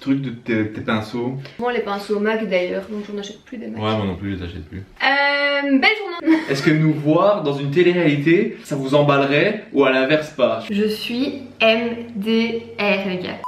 Truc de tes pinceaux. Bon, les pinceaux MAC d'ailleurs, donc j'en achète plus des MAC. Ouais, moi non plus, je les achète plus. Belle journée. Est-ce que nous voir dans une télé-réalité, ça vous emballerait ou à l'inverse pas? Je suis MDR les gars.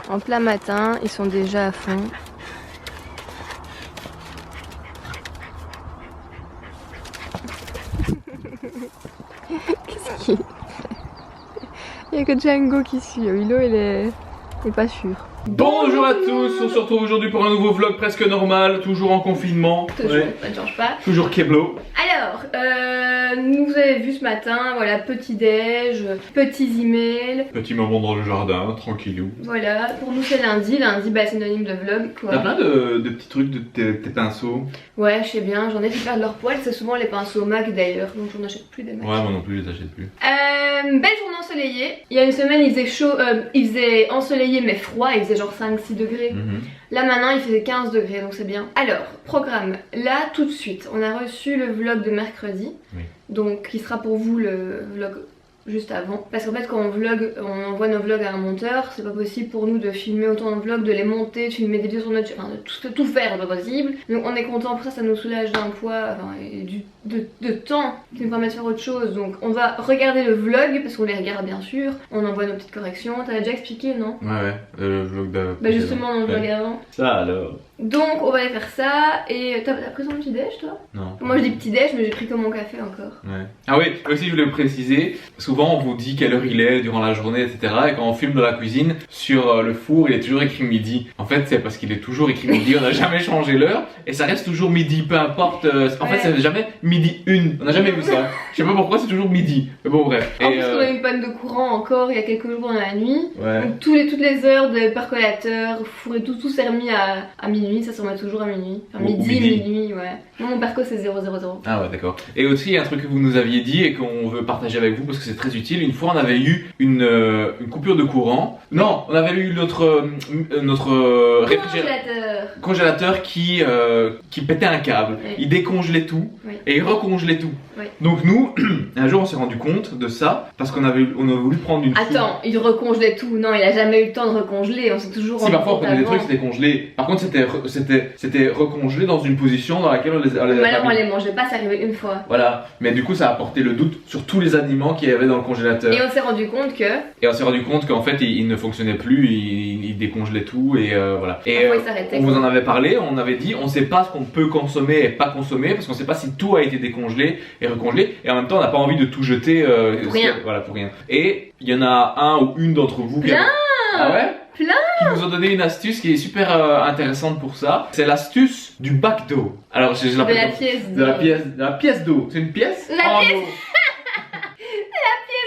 En plein matin, ils sont déjà à fond. Qu'est-ce qu'il fait? Il n'y a que Django qui suit. Willow, il est pas sûr. Bonjour à tous, on se retrouve aujourd'hui pour un nouveau vlog presque normal, toujours en confinement. Toujours, Ouais. ça ne change pas. Toujours Keblo. Alors, vous avez vu ce matin, voilà, petit déj, petits emails. Petit moment dans le jardin, tranquillou. Voilà, pour nous c'est lundi, bah synonyme de vlog quoi. T'as plein de petits trucs de tes pinceaux. Ouais, je sais bien, j'en ai qui perdent leur poil, c'est souvent les pinceaux MAC d'ailleurs, donc j'en achète plus des MAC. Ouais, moi non plus, je les achète plus. Belle journée ensoleillée. Il y a une semaine il faisait chaud, il faisait ensoleillé mais froid, il faisait genre 5-6 degrés. Là maintenant il faisait 15 degrés donc c'est bien. Alors, programme, là tout de suite, on a reçu le vlog de mercredi. Oui. Donc qui sera pour vous le vlog juste avant. Parce qu'en fait quand on vlog, on envoie nos vlogs à un monteur, c'est pas possible pour nous de filmer autant de vlogs, de les monter, de filmer des vidéos sur notre chaîne, enfin de tout faire, c'est pas possible. Donc on est content, pour ça ça nous soulage d'un poids et de temps qui nous permet de faire autre chose. Donc on va regarder le vlog, parce qu'on les regarde bien sûr, on envoie nos petites corrections, t'avais déjà expliqué non? Ouais, le vlog de... Bah justement dans le vlog avant. Ça alors. Donc on va aller faire ça, et t'as pris ton petit déj toi? Non. Moi je dis petit déj mais j'ai pris que mon café encore. Ouais. Ah oui, aussi je voulais préciser, souvent on vous dit quelle heure il est durant la journée, etc. Et quand on filme dans la cuisine, sur le four il est toujours écrit midi. En fait c'est parce qu'il est toujours écrit midi, on n'a jamais changé l'heure et ça reste toujours midi, peu importe. En fait c'est jamais midi 1, on n'a jamais vu ça. Je sais pas pourquoi c'est toujours midi, mais bon bref. En plus on a eu une panne de courant encore il y a quelques jours dans la nuit. Ouais. Donc toutes les heures de percolateur, four et tout s'est remis à minuit, ça se remet toujours à minuit. Enfin midi, minuit, ouais. Moi mon perco c'est 000. Ah ouais d'accord. Et aussi un truc que vous nous aviez dit et qu'on veut partager avec vous parce que c'est très utile. Une fois on avait eu une coupure de courant. Non, on avait eu notre congélateur qui pétait un câble. Oui. Il décongelait tout et il recongelait tout. Oui. Donc nous, un jour on s'est rendu compte de ça parce qu'on avait voulu prendre une soupe. Attends, il recongelait tout. Non, il a jamais eu le temps de recongeler. On s'est toujours Si parfois on compte prenait des avant. trucs c'était congelé. Par contre c'était recongelé dans une position dans laquelle on les Mais alors on mis. les mangeait pas, ça arrivait une fois. Voilà, mais du coup ça a apporté le doute sur tous les aliments qu'il y avait dans le congélateur. Et on s'est rendu compte que Et on s'est rendu compte qu'en fait il ne fonctionnait plus, il décongelait tout et voilà. Et parfois il s'arrêtait. on vous en avait parlé, on avait dit on sait pas ce qu'on peut consommer et pas consommer parce qu'on sait pas si tout a été décongelé et recongelé et en même temps on n'a pas envie de tout jeter Pour rien. Voilà pour rien. Et il y en a un ou une d'entre vous qui Plein. Ah ouais Plein. Qui nous ont donné une astuce qui est super intéressante pour ça. C'est l'astuce du bac d'eau. Alors je De l'appelle la comme- pièce de la pièce d'eau. C'est une pièce La en pièce- eau.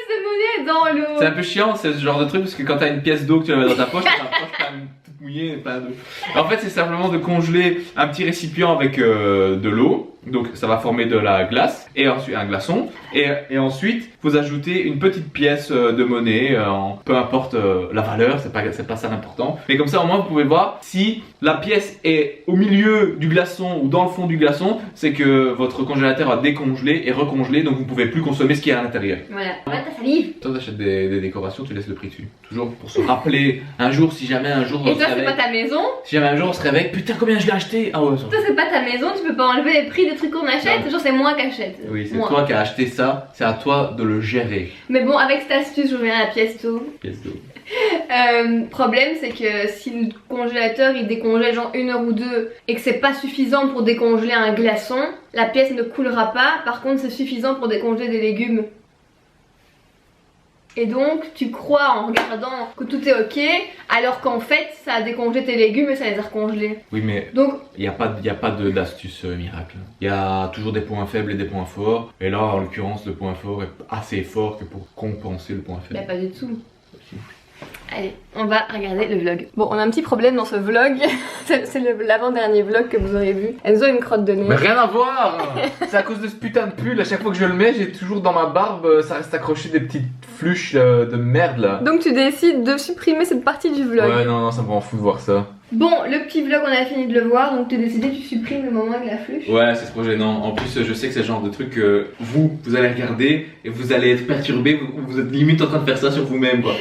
de monnaie dans l'eau. C'est un peu chiant, c'est ce genre de truc parce que quand t'as une pièce d'eau que tu la mets dans ta poche, t'as la poche quand même toute mouillée et pas d'eau. En fait, c'est simplement de congeler un petit récipient avec de l'eau. Donc ça va former de la glace et ensuite un glaçon et ensuite vous ajoutez une petite pièce de monnaie peu importe la valeur, c'est pas ça l'important, mais comme ça au moins vous pouvez voir si la pièce est au milieu du glaçon ou dans le fond du glaçon, c'est que votre congélateur a décongelé et recongelé, donc vous pouvez plus consommer ce qu'il y a à l'intérieur. Voilà, ta salive. Toi t'achètes des décorations, tu laisses le prix dessus, toujours pour se rappeler un jour, si jamais un jour Et on toi se c'est réveille, pas ta maison. si jamais un jour on se réveille, putain combien je l'ai acheté. Ah ouais ça. Toi c'est pas ta maison, tu peux pas enlever les prix des trucs qu'on achète. Non. Genre c'est moi qui achète. Oui, c'est Moi. toi qui as acheté ça, c'est à toi de le gérer. Mais bon, avec cette astuce, je reviens à la pièce d'eau. Pièce d'eau. Problème c'est que si le congélateur il décongèle genre 1 heure ou 2 et que c'est pas suffisant pour décongeler un glaçon, la pièce ne coulera pas. Par contre c'est suffisant pour décongeler des légumes. Et donc tu crois en regardant que tout est ok alors qu'en fait ça a décongelé tes légumes et ça les a recongelés. Oui mais Donc il n'y a pas d'astuce miracle. Il y a toujours des points faibles et des points forts. Et là en l'occurrence le point fort est assez fort que pour compenser le point bah faible. pas du tout. Allez, on va regarder le vlog. Bon, on a un petit problème dans ce vlog. C'est l'avant-dernier vlog que vous aurez vu. Enzo a une crotte de nez. Mais rien à voir. C'est à cause de ce putain de pull. À chaque fois que je le mets, j'ai toujours dans ma barbe, ça reste accroché des petites fluches de merde là. Donc tu décides de supprimer cette partie du vlog. Ouais, non, ça me rend fou de voir ça. Bon, le petit vlog, on a fini de le voir, donc tu as décidé, tu supprimes le moment avec la fluche. Ouais, c'est trop gênant. En plus, je sais que c'est le genre de truc que vous allez regarder et vous allez être perturbé. Vous êtes limite en train de faire ça sur vous-même, quoi.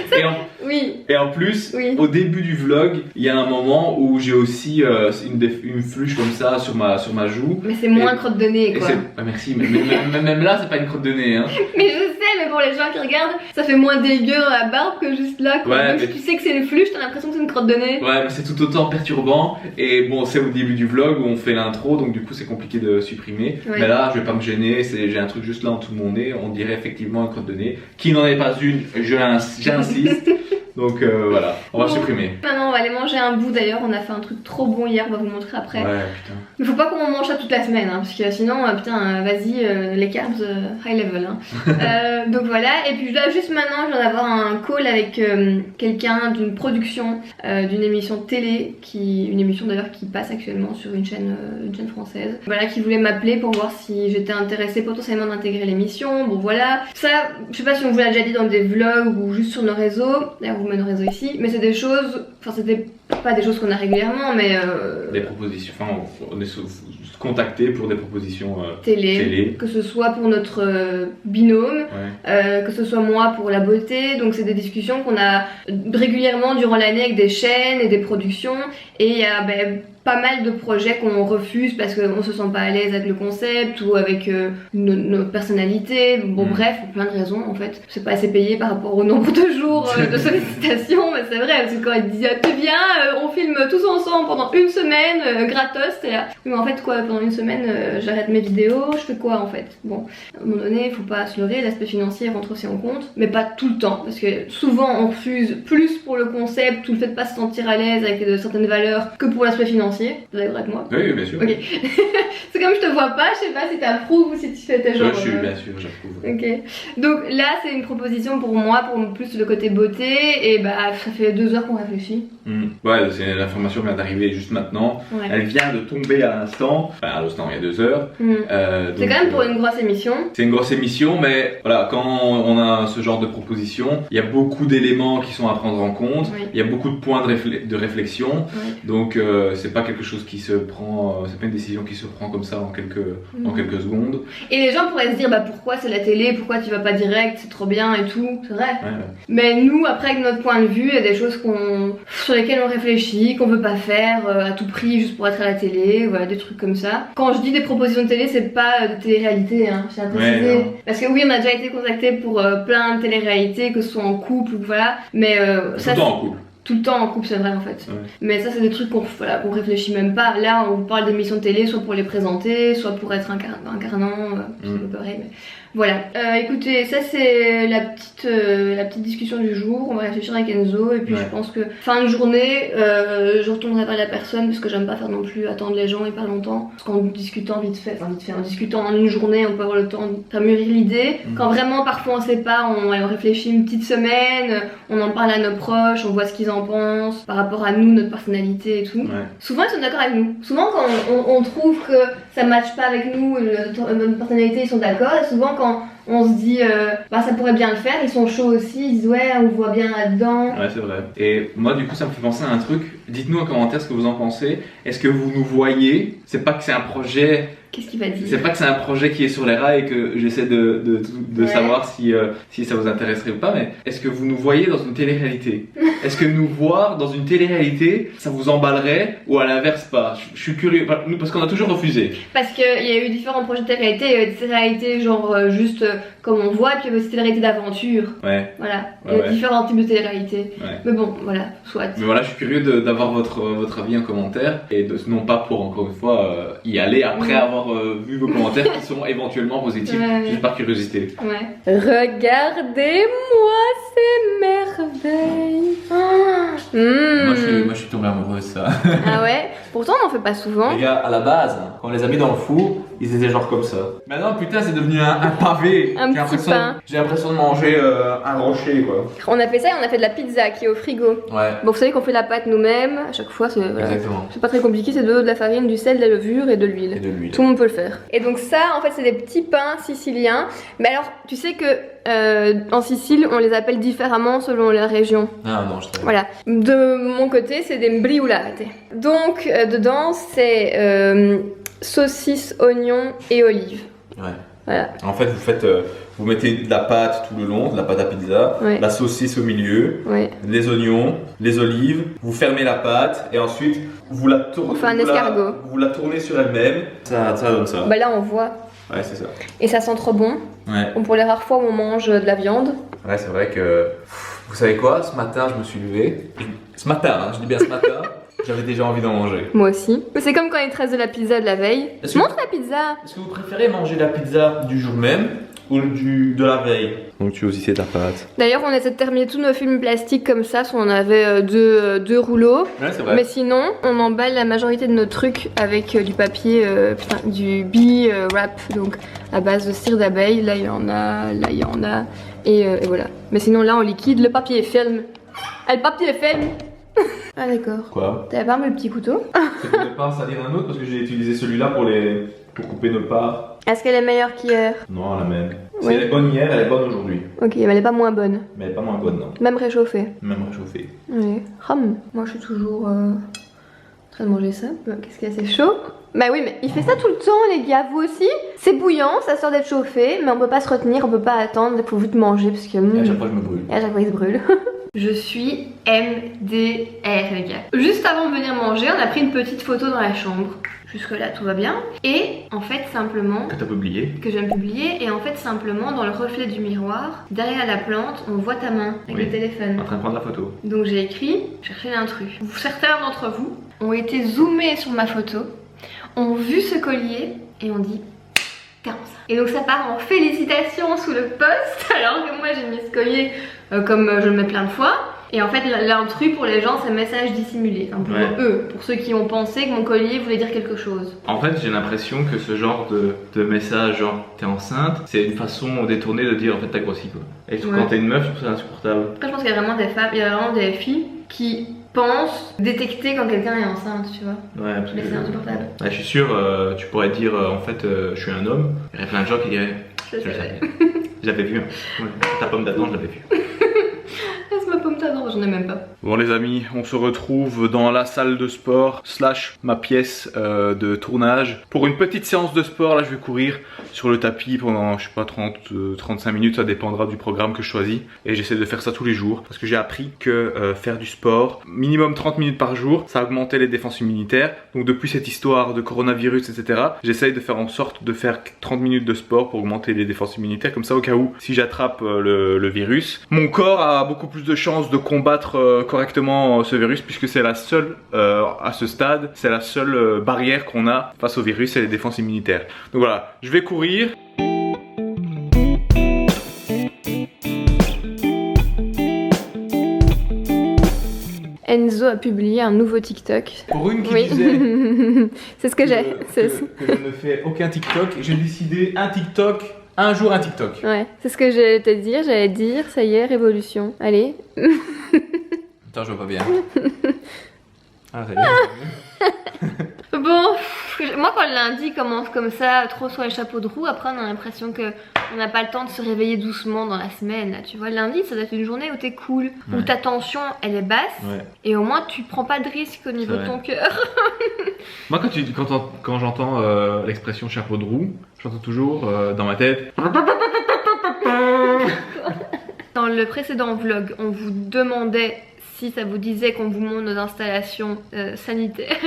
Oui. Et en plus, Oui. au début du vlog, il y a un moment où j'ai aussi une fluche comme ça sur ma joue. Mais c'est moins crotte de nez, quoi. Ah, merci, mais même là, c'est pas une crotte de nez, hein. Mais je sais, mais pour les gens qui regardent, ça fait moins dégueu dans la barbe que juste là, quoi. Ouais, Donc mais... si tu sais que c'est une fluche, t'as l'impression que c'est une crotte de nez. Ouais, mais c'est tout autant perturbant. Et bon, c'est au début du vlog où on fait l'intro, donc du coup, c'est compliqué de supprimer. Ouais. Mais là, je vais pas me gêner, j'ai un truc juste là en dessous de mon nez. On dirait effectivement une crotte de nez, qui n'en est pas une, j'insiste. Donc voilà, on va supprimer. Maintenant, on va aller manger un bout d'ailleurs. On a fait un truc trop bon hier, on va vous montrer après. Ouais, putain. Il faut pas qu'on mange ça toute la semaine, hein, parce que sinon, putain, vas-y, les carbs high level. Hein. Donc voilà, et puis là, juste maintenant, je viens d'avoir un call avec quelqu'un d'une production d'une émission télé, une émission d'ailleurs qui passe actuellement sur une chaîne française. Voilà, qui voulait m'appeler pour voir si j'étais intéressée potentiellement d'intégrer l'émission. Bon voilà, ça, je sais pas si on vous l'a déjà dit dans des vlogs ou juste sur nos réseaux. D'ailleurs, vous mettez nos réseaux ici, mais c'est des choses, enfin c'était pas des choses qu'on a régulièrement, mais des propositions, enfin on est contacté pour des propositions télé, que ce soit pour notre binôme, ouais. Que ce soit moi pour la beauté, donc c'est des discussions qu'on a régulièrement durant l'année avec des chaînes et des productions, et il y a pas mal de projets qu'on refuse parce qu'on se sent pas à l'aise avec le concept ou avec nos personnalités. Bon bref, pour plein de raisons en fait. C'est pas assez payé par rapport au nombre de jours de sollicitations, mais c'est vrai, parce que quand ils disent tu viens, on filme tous ensemble pendant une semaine, gratos, t'es là. Oui, mais en fait quoi, pendant une semaine j'arrête mes vidéos, je fais quoi en fait? Bon, à un moment donné, faut pas se leurrer, l'aspect financier rentre aussi en compte, mais pas tout le temps, parce que souvent on refuse plus pour le concept ou le fait de pas se sentir à l'aise avec certaines valeurs que pour l'aspect financier. Vous êtes d'accord avec moi? Oui, bien sûr. Ok. C'est comme je te vois pas, je sais pas si t'approuves ou si tu fais tes genres. Je suis bien sûr, j'approuve. Ok. Donc là, c'est une proposition pour moi, pour plus le côté beauté, et ça fait 2 heures qu'on réfléchit. Ouais, l'information vient d'arriver juste maintenant. Ouais. Elle vient de tomber à l'instant. Enfin, à l'instant, il y a 2 heures. C'est quand même pour une grosse émission. C'est une grosse émission, mais voilà, quand on a ce genre de proposition, il y a beaucoup d'éléments qui sont à prendre en compte. Oui. Il y a beaucoup de points de réflexion. Oui. Donc, c'est pas quelque chose qui se prend, c'est pas une décision qui se prend comme ça en quelques secondes. Et les gens pourraient se dire, pourquoi c'est la télé, pourquoi tu vas pas direct, c'est trop bien et tout, c'est vrai. Ouais. Mais nous, après, avec notre point de vue, il y a des choses sur lesquelles on réfléchit, qu'on veut pas faire à tout prix juste pour être à la télé, voilà, des trucs comme ça. Quand je dis des propositions de télé, c'est pas de télé-réalité, hein, je tiens à préciser. Ouais, parce que oui, on a déjà été contacté pour plein de télé-réalités, que ce soit en couple ou voilà, mais ça. Tout le temps en couple. Tout le temps en couple, c'est vrai en fait. Ouais. Mais ça, c'est des trucs qu'on réfléchit même pas. Là, on vous parle d'émissions de télé, soit pour les présenter, soit pour être incarnant, c'est un peu pareil. Mais... Voilà. Écoutez, ça c'est la petite discussion du jour. On va réfléchir avec Enzo et puis je pense que fin de journée, je retournerai vers la personne parce que j'aime pas faire non plus attendre les gens hyper longtemps. Parce qu'en discutant vite fait, en discutant en une journée, on peut avoir le temps de faire mûrir l'idée. Quand vraiment parfois on sait pas, on réfléchit une petite semaine, on en parle à nos proches, on voit ce qu'ils en pensent par rapport à nous, notre personnalité et tout. Ouais. Souvent ils sont d'accord avec nous. Souvent quand on trouve que ça matche pas avec nous, notre personnalité, ils sont d'accord, et souvent quand on se dit ça pourrait bien le faire, ils sont chauds aussi, ils disent ouais, on voit bien là-dedans. Ouais, c'est vrai. Et moi du coup ça me fait penser à un truc. Dites-nous en commentaire ce que vous en pensez. Est-ce que vous nous voyez? C'est pas que c'est un projet. Qu'est-ce qu'il va dire? C'est pas que c'est un projet qui est sur les rails et que j'essaie de savoir si ça vous intéresserait ou pas, mais est-ce que vous nous voyez dans une télé-réalité? Est-ce que nous voir dans une télé-réalité, ça vous emballerait ou à l'inverse pas? Je suis curieux, parce qu'on a toujours refusé. Parce qu'il y a eu différents projets de télé-réalité, il y a eu des télé-réalités genre juste comme on voit, puis il y avait aussi des télé-réalités d'aventure. Ouais. Voilà, il y a différents types de télé-réalités. Ouais. Mais bon, voilà, soit. Mais voilà, je suis curieux d'avoir votre avis en commentaire et non pas pour encore une fois y aller après avoir vu vos commentaires qui sont éventuellement positifs, juste par curiosité. Ouais. Regardez-moi ces merveilles. Moi je suis tombé amoureuse ça. Ah ouais? Pourtant on en fait pas souvent. Les gars, à la base, quand on les a mis dans le four, ils étaient genre comme ça. Maintenant, putain, c'est devenu un pavé. Un petit pain. J'ai l'impression de manger un rocher, quoi. On a fait ça et on a fait de la pizza qui est au frigo. Ouais. Bon, vous savez qu'on fait la pâte nous-mêmes, à chaque fois c'est voilà. Exactement. C'est pas très compliqué, c'est de l'eau, de la farine, du sel, de la levure et de l'huile. Et de l'huile. Tout le monde peut le faire. Et donc ça, en fait, c'est des petits pains siciliens. Mais alors, tu sais que en Sicile, on les appelle différemment selon la région. Ah non, je sais. Voilà. De mon côté, c'est des briulate. Donc, dedans, c'est saucisses, oignons et olives. Ouais. Voilà. En fait, vous mettez de la pâte tout le long, de la pâte à pizza, Ouais. la saucisse au milieu, Ouais. les oignons, les olives, vous fermez la pâte et ensuite vous la tournez. On fait un escargot. Vous la tournez sur elle-même, ça donne ça. Bah là, on voit. Ouais, c'est ça. Et ça sent trop bon. Ouais. Bon, pour les rares fois où on mange de la viande. Ouais, c'est vrai que. Vous savez quoi? Ce matin, je me suis levé. Ce matin, hein, je dis bien ce matin, j'avais déjà envie d'en manger. Moi aussi. C'est comme quand il te reste de la pizza de la veille. Est-ce que- Montre la pizza. Est-ce que vous préférez manger la pizza du jour même ou de la veille? Donc tu aussi c'est ta pâte. D'ailleurs, on essaie de terminer tous nos films plastiques comme ça, si on avait deux rouleaux. Ouais, c'est vrai. Mais sinon, on emballe la majorité de nos trucs avec du papier, du bee wrap, donc à base de cire d'abeille. Là, il y en a, là, il y en a. Et voilà. Mais sinon, là, en liquide, le papier film. Ah, le papier film. Ah, d'accord. Quoi? T'avais pas mis le petit couteau? C'est pour ne pas en salir un autre parce que j'ai utilisé celui-là pour couper nos parts. Est-ce qu'elle est meilleure qu'hier? Non, la même. Si Ouais. elle est bonne hier, elle est bonne aujourd'hui. Ok, mais elle est pas moins bonne. Mais elle est pas moins bonne, non. Même réchauffée. Même réchauffée. Oui. Moi, je suis toujours en train de manger ça. Qu'est-ce qu'il y a? C'est chaud? Bah oui, mais il fait ça tout le temps, les gars. Vous aussi? C'est bouillant, ça sort d'être chauffé, mais on peut pas se retenir, on peut pas attendre. Il faut vite manger parce que. Et à chaque fois, je me brûle. Et à chaque fois, il se brûle. Je suis MDR, les gars. Juste avant de venir manger, on a pris une petite photo dans la chambre. Jusque-là, tout va bien. Et en fait, simplement. Que t'as publié. Que je viens de publier. Et en fait, simplement, dans le reflet du miroir, derrière la plante, on voit ta main avec Oui. le téléphone. En train de prendre la photo. Donc j'ai écrit chercher l'intrus. Certains d'entre vous ont été zoomés sur ma photo, ont vu ce collier et ont dit putain ça. Et donc ça part en félicitations sous le post alors que moi j'ai mis ce collier comme je le mets plein de fois. Et en fait l'intrus pour les gens c'est message dissimulé. Enfin pour Ouais. eux, pour ceux qui ont pensé que mon collier voulait dire quelque chose. En fait, j'ai l'impression que ce genre de message, genre t'es enceinte, c'est une façon détournée de dire en fait t'as grossi quoi. Et surtout Ouais. quand t'es une meuf, je trouve ça insupportable. Après je pense qu'il y a vraiment des femmes, il y a vraiment des filles qui pensent détecter quand quelqu'un est enceinte, tu vois. Ouais, parce Mais que- c'est insupportable. Ouais, je suis sûr, tu pourrais dire en fait je suis un homme. Il y aurait plein de gens qui diraient Je je le sais. savais. Je l'avais vu. Hein. Ouais. Ta pomme d'Adam, je l'avais vu. Laisse ma pomme d'Adam, j'en ai même pas. Bon les amis, on se retrouve dans la salle de sport / ma pièce de tournage pour une petite séance de sport. Là je vais courir sur le tapis pendant je sais pas 35 minutes, ça dépendra du programme que je choisis et j'essaie de faire ça tous les jours parce que j'ai appris que faire du sport minimum 30 minutes par jour ça augmentait les défenses immunitaires. Donc depuis cette histoire de coronavirus etc, j'essaye de faire en sorte de faire 30 minutes de sport pour augmenter les défenses immunitaires, comme ça au cas où si j'attrape le virus, mon corps a beaucoup plus de chances de combattre correctement ce virus puisque c'est la seule à ce stade, c'est la seule barrière qu'on a face au virus, c'est les défenses immunitaires. Donc voilà, je vais courir. Enzo a publié un nouveau TikTok. Pour une qui Oui, disait c'est ce que j'ai. que je ne fais aucun TikTok, j'ai décidé un TikTok, un jour un TikTok. Ouais, c'est ce que j'allais te dire. J'allais dire, ça y est, révolution. Allez. Attends, je vois pas bien. Ah, ça y est. Bon, moi quand le lundi commence comme ça, trop sur les chapeaux de roue, après on a l'impression que on n'a pas le temps de se réveiller doucement dans la semaine. Là, tu vois, le lundi, ça doit être une journée où t'es cool, où Ouais. ta tension elle est basse, Ouais. et au moins tu prends pas de risque au niveau de vrai. ton cœur. Moi, quand j'entends l'expression chapeau de roue, j'entends toujours dans ma tête. Dans le précédent vlog, on vous demandait si ça vous disait qu'on vous montre nos installations sanitaires.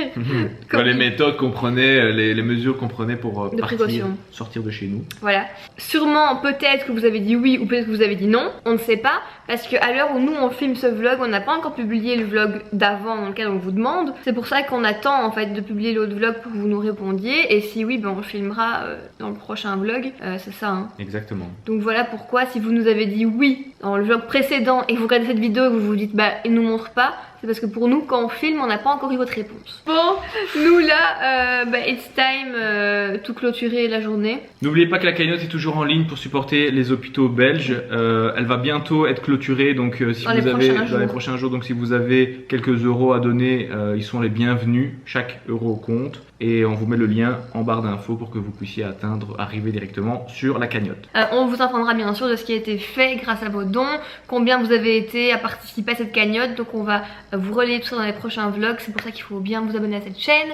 Comme les il- méthodes qu'on prenait, les mesures qu'on prenait pour De précaution. sortir de chez nous. Voilà. Sûrement, peut-être que vous avez dit oui ou peut-être que vous avez dit non. On ne sait pas. Parce qu'à l'heure où nous on filme ce vlog, on n'a pas encore publié le vlog d'avant dans lequel on vous demande. C'est pour ça qu'on attend en fait de publier l'autre vlog pour que vous nous répondiez. Et si oui, ben on le filmera dans le prochain vlog. C'est ça. Hein. Exactement. Donc voilà pourquoi si vous nous avez dit oui dans le vlog précédent et que vous regardez cette vidéo et que vous vous dites bah il nous montre pas, c'est parce que pour nous, quand on filme, on n'a pas encore eu votre réponse. Bon, nous là, it's time tout clôturer la journée. N'oubliez pas que la cagnotte est toujours en ligne pour supporter les hôpitaux belges. Elle va bientôt être clôturée, donc si vous avez dans les prochains jours, donc si vous avez quelques euros à donner, ils sont les bienvenus. Chaque euro compte. Et on vous met le lien en barre d'infos pour que vous puissiez arriver directement sur la cagnotte. On vous informera bien sûr de ce qui a été fait grâce à vos dons, combien vous avez été à participer à cette cagnotte. Donc on va vous relayer tout ça dans les prochains vlogs. C'est pour ça qu'il faut bien vous abonner à cette chaîne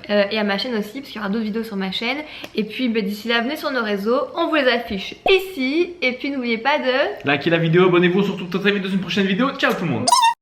et à ma chaîne aussi, parce qu'il y aura d'autres vidéos sur ma chaîne. Et puis d'ici là, venez sur nos réseaux, on vous les affiche ici. Et puis n'oubliez pas de liker la vidéo, abonnez-vous, surtout très vite dans une prochaine vidéo. Ciao tout le monde.